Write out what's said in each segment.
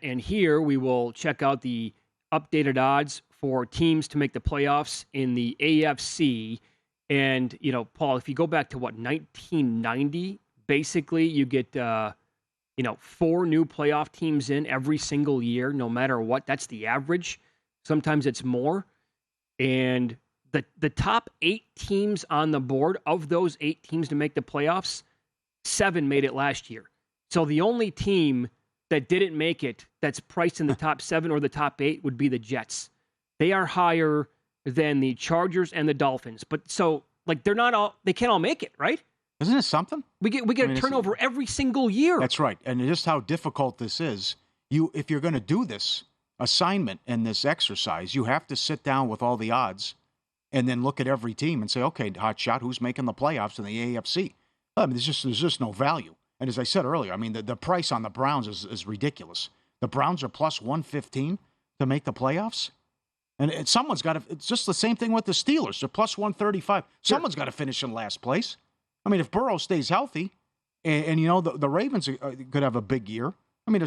And here we will check out the updated odds for teams to make the playoffs in the AFC. And, Paul, if you go back to 1990, basically you get, 4 new playoff teams in every single year, no matter what. That's the average. Sometimes it's more. And the top 8 teams on the board, of those 8 teams to make the playoffs, 7 made it last year. So the only team that didn't make it that's priced in the top 7 or the top 8 would be the Jets. They are higher than the Chargers and the Dolphins. But so, they can't all make it, right? Isn't it something? We get a turnover every single year. That's right. And just how difficult this is. If you're going to do this assignment and this exercise, you have to sit down with all the odds and then look at every team and say, okay, hot shot, who's making the playoffs in the AFC? I mean, there's just no value. And as I said earlier, I mean, the price on the Browns is ridiculous. The Browns are plus 115 to make the playoffs. And someone's got to – it's just the same thing with the Steelers. They're plus 135. Someone's got to finish in last place. I mean, if Burrow stays healthy and the Ravens could have a big year. I mean,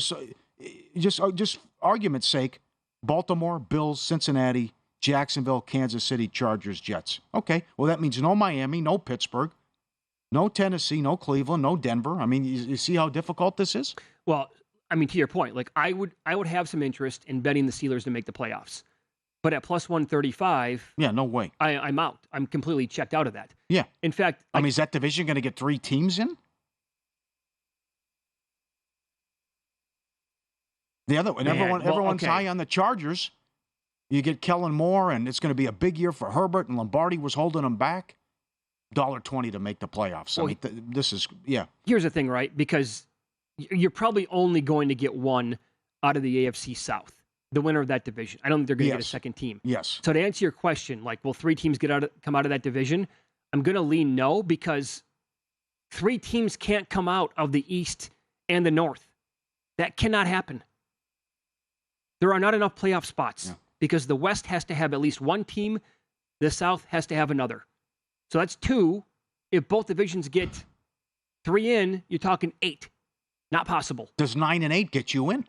just argument's sake, Baltimore, Bills, Cincinnati, Jacksonville, Kansas City, Chargers, Jets. Okay, well, that means no Miami, no Pittsburgh, no Tennessee, no Cleveland, no Denver. I mean, you see how difficult this is? Well, I mean, to your point, I would have some interest in betting the Steelers to make the playoffs. But at plus 135, yeah, no way. I'm out. I'm completely checked out of that. Yeah. In fact, I mean, is that division going to get 3 teams in? Everyone's high on the Chargers. You get Kellen Moore, and it's going to be a big year for Herbert, and Lombardi was holding them back. $1.20 to make the playoffs. Well, I mean, this is, yeah. Here's the thing, right? Because you're probably only going to get one out of the AFC South, the winner of that division. I don't think they're going to get a second team. Yes. So to answer your question, will 3 teams come out of that division? I'm going to lean no, because 3 teams can't come out of the East and the North. That cannot happen. There are not enough playoff spots because the West has to have at least one team. The South has to have another. So that's 2. If both divisions get 3 in, you're talking 8. Not possible. Does 9 and 8 get you in?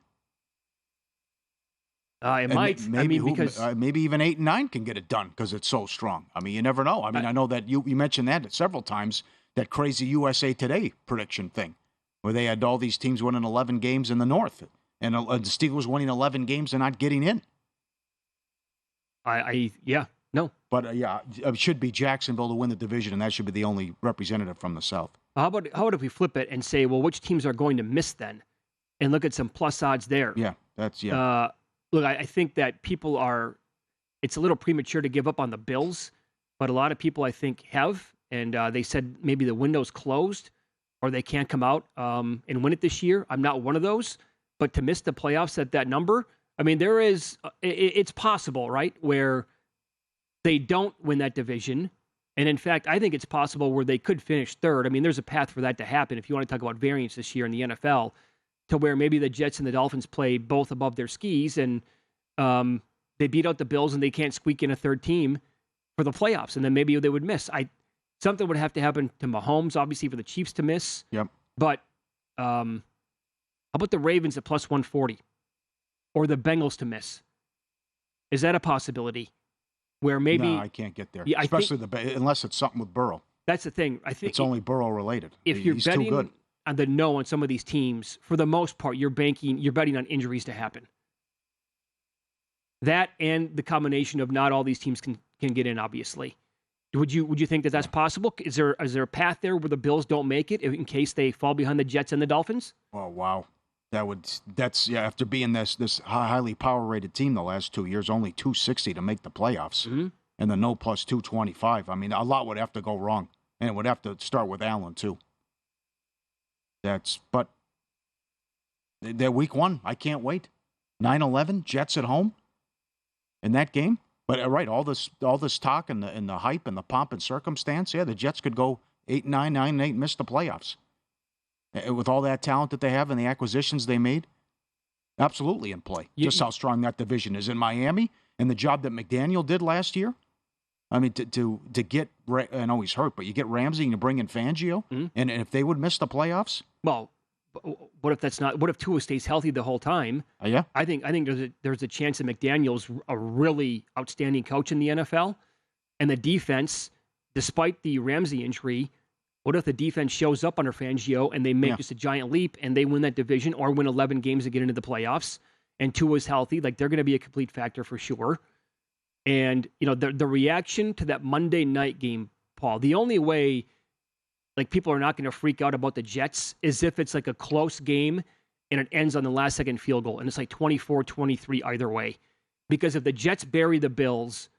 It might. Maybe, because maybe even 8 and 9 can get it done because it's so strong. I mean, you never know. I mean, I know that you mentioned that several times, that crazy USA Today prediction thing, where they had all these teams winning 11 games in the North, and the Steelers winning 11 games and not getting in. No. But it should be Jacksonville to win the division, and that should be the only representative from the South. How about if we flip it and say, well, which teams are going to miss then, and look at some plus odds there? Yeah, that's Look, I think that it's a little premature to give up on the Bills, but a lot of people I think have, and they said maybe the window's closed or they can't come out and win it this year. I'm not one of those, but to miss the playoffs at that number, I mean, it's possible, right, where they don't win that division. And in fact, I think it's possible where they could finish 3rd. I mean, there's a path for that to happen if you want to talk about variance this year in the NFL, to where maybe the Jets and the Dolphins play both above their skis and they beat out the Bills and they can't squeak in a 3rd team for the playoffs. And then maybe they would miss. Something would have to happen to Mahomes, obviously, for the Chiefs to miss. Yep. But how about the Ravens at plus 140 or the Bengals to miss? Is that a possibility? Where maybe no, I can't get there. Yeah, especially unless it's something with Burrow. That's the thing. I think it's only Burrow related. If He's betting too good. On the no on some of these teams, for the most part, you're betting on injuries to happen. That and the combination of not all these teams can get in, obviously. Would you think that that's possible? Is there a path there where the Bills don't make it in case they fall behind the Jets and the Dolphins? Oh, wow. That's after being this highly power rated team the last 2 years, only 260 to make the playoffs, and the no plus 225. I mean, a lot would have to go wrong, and it would have to start with Allen too. But they're week 1. I can't wait. 9-11 Jets at home in that game. But right, all this talk and the hype and the pomp and circumstance. Yeah, the Jets could go 8-9, 9-8, miss the playoffs. With all that talent that they have and the acquisitions they made, absolutely in play. Just how strong that division is in Miami and the job that McDaniel did last year. I mean, to get, I know he's hurt, but you get Ramsey and you bring in Fangio, and if they would miss the playoffs? Well, What if that's not? What if Tua stays healthy the whole time? Yeah. I think there's a chance that McDaniel's a really outstanding coach in the NFL, and the defense, despite the Ramsey injury, what if the defense shows up under Fangio and they make just a giant leap and they win that division or win 11 games to get into the playoffs? And Tua's healthy, like they're going to be a complete factor for sure. And the reaction to that Monday night game, Paul, the only way like people are not going to freak out about the Jets is if it's like a close game and it ends on the last second field goal and it's like 24-23 either way. Because if the Jets bury the Bills,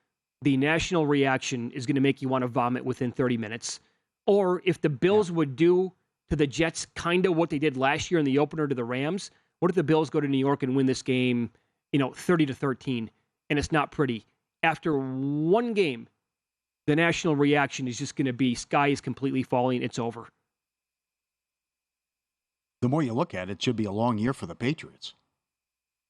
the national reaction is going to make you want to vomit within 30 minutes. Or if the Bills would do to the Jets kind of what they did last year in the opener to the Rams, what if the Bills go to New York and win this game, 30-13, and it's not pretty? After one game, the national reaction is just going to be sky is completely falling. It's over. The more you look at it, it should be a long year for the Patriots.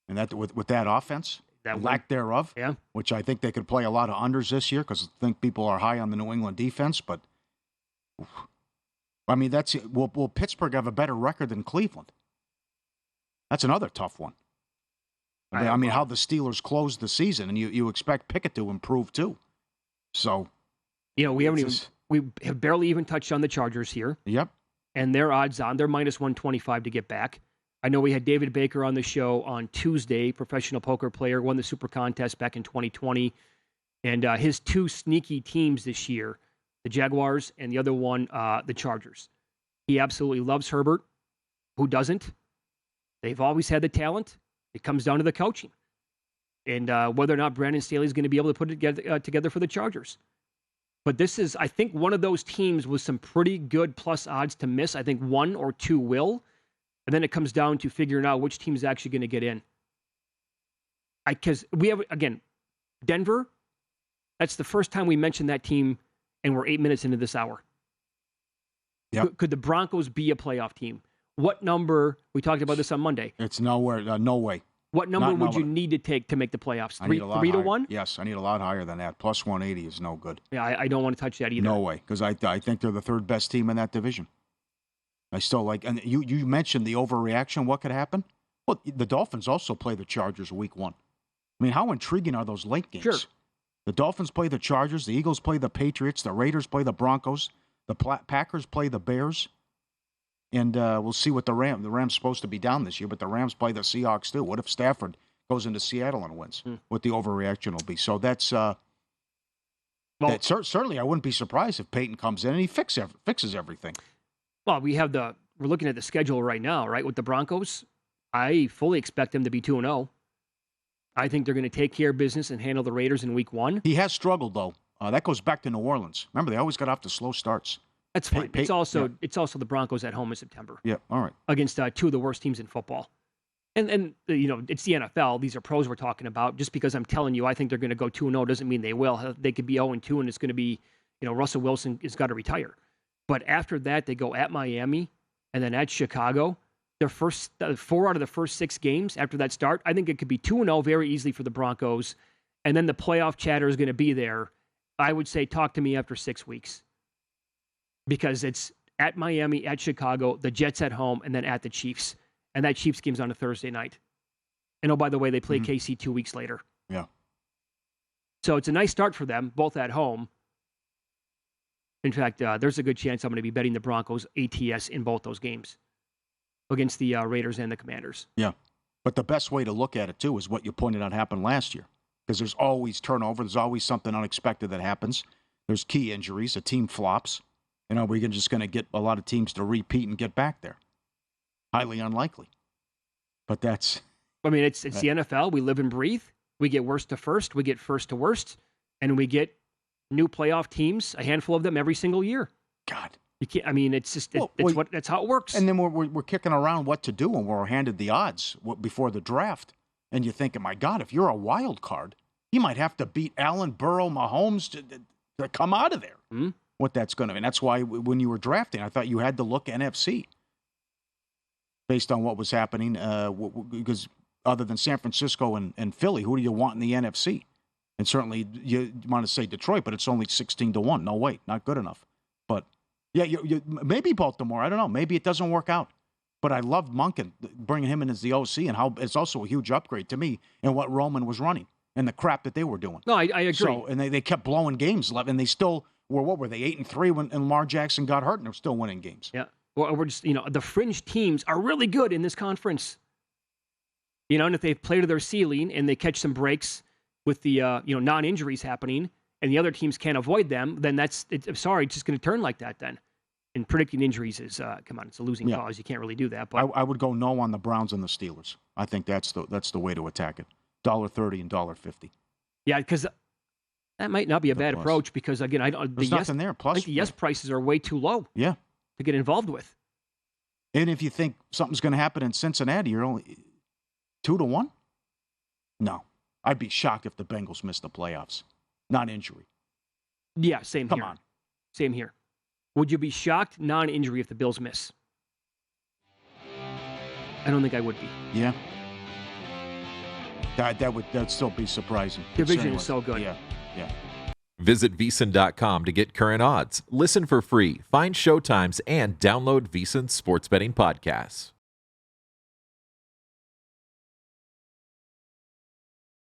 And that with that offense, lack thereof, which I think they could play a lot of unders this year because I think people are high on the New England defense. But, I mean, will Pittsburgh have a better record than Cleveland? That's another tough one. I mean, how the Steelers closed the season, and you expect Pickett to improve too. So, we have barely even touched on the Chargers here. Yep. And their odds on, they're minus 125 to get back. I know we had David Baker on the show on Tuesday, professional poker player, won the Super Contest back in 2020. And his two sneaky teams this year, the Jaguars and the other one, the Chargers. He absolutely loves Herbert. Who doesn't? They've always had the talent. It comes down to the coaching. And whether or not Brandon Staley is going to be able to put it together for the Chargers. But this is, I think, one of those teams with some pretty good plus odds to miss. I think one or two will. And then it comes down to figuring out which team's actually going to get in. Because we have, again, Denver, that's the first time we mentioned that team, and we're 8 minutes into this hour. Yep. Could the Broncos be a playoff team? What number, we talked about this on Monday. It's nowhere, no way. What number would you need to take to make the playoffs? Three to one? Yes, I need a lot higher than that. Plus 180 is no good. Yeah, I don't want to touch that either. No way, because I think they're the third best team in that division. I still like, and you mentioned the overreaction. What could happen? Well, the Dolphins also play the Chargers week 1. I mean, how intriguing are those late games? Sure. The Dolphins play the Chargers. The Eagles play the Patriots. The Raiders play the Broncos. The Packers play the Bears. And we'll see what the Rams supposed to be down this year, but the Rams play the Seahawks too. What if Stafford goes into Seattle and wins? What the overreaction will be. So that's certainly I wouldn't be surprised if Peyton comes in and he fixes everything. Well, we're looking at the schedule right now, right? With the Broncos, I fully expect them to be 2-0. I think they're going to take care of business and handle the Raiders in week 1. He has struggled though. That goes back to New Orleans. Remember, they always got off to slow starts. That's fine. It's also the Broncos at home in September. Yeah, all right. Against two of the worst teams in football. And it's the NFL. These are pros we're talking about. Just because I'm telling you I think they're going to go 2-0 doesn't mean they will. They could be 0-2 and it's going to be, Russell Wilson has got to retire. But after that, they go at Miami and then at Chicago. Their first 4 out of the first 6 games after that start, I think it could be 2-0 very easily for the Broncos. And then the playoff chatter is going to be there. I would say talk to me after 6 weeks. Because it's at Miami, at Chicago, the Jets at home, and then at the Chiefs. And that Chiefs game's on a Thursday night. And oh, by the way, they play KC 2 weeks later. Yeah. So it's a nice start for them, both at home. In fact, there's a good chance I'm going to be betting the Broncos ATS in both those games against the Raiders and the Commanders. Yeah. But the best way to look at it, too, is what you pointed out happened last year. Because there's always turnover. There's always something unexpected that happens. There's key injuries. A team flops. We're just going to get a lot of teams to repeat and get back there. Highly unlikely. But that's... I mean, it's the NFL. We live and breathe. We get worst to first. We get first to worst. And we get new playoff teams, a handful of them every single year. God. You can't, I mean, it's just, that's how it works. And then we're kicking around what to do when we're handed the odds before the draft. And you're thinking, my God, if you're a wild card, you might have to beat Allen, Burrow, Mahomes to come out of there. Mm-hmm. What that's going to be. And that's why when you were drafting, I thought you had to look NFC based on what was happening. Because other than San Francisco and Philly, who do you want in the NFC? And certainly you want to say Detroit, but it's only 16-1. No, wait, not good enough. But yeah, you maybe Baltimore. I don't know. Maybe it doesn't work out. But I loved Monken, bringing him in as the OC, and how it's also a huge upgrade to me in what Roman was running and the crap that they were doing. No, I agree. So, and they kept blowing games, and they still were, what were they, 8-3 when Lamar Jackson got hurt, and they're still winning games. Yeah. Well, we're just, the fringe teams are really good in this conference. And if they play to their ceiling and they catch some breaks with the, non-injuries happening, and the other teams can't avoid them, then it's just going to turn like that then. And predicting injuries is, come on, it's a losing cause. You can't really do that. But I would go no on the Browns and the Steelers. I think that's the way to attack it. $1.30 and $1.50. Yeah, because that might not be a bad approach because, again, there's nothing there. Plus, I think the yes prices are way too low to get involved with. And if you think something's going to happen in Cincinnati, you're only 2-1? No. I'd be shocked if the Bengals missed the playoffs. Not injury. Yeah, same here. Come on. Same here. Would you be shocked non-injury if the Bills miss? I don't think I would be. Yeah. That'd still be surprising. Division is so good. Yeah. Visit VSiN.com to get current odds, listen for free, find showtimes, and download VSiN sports betting podcasts.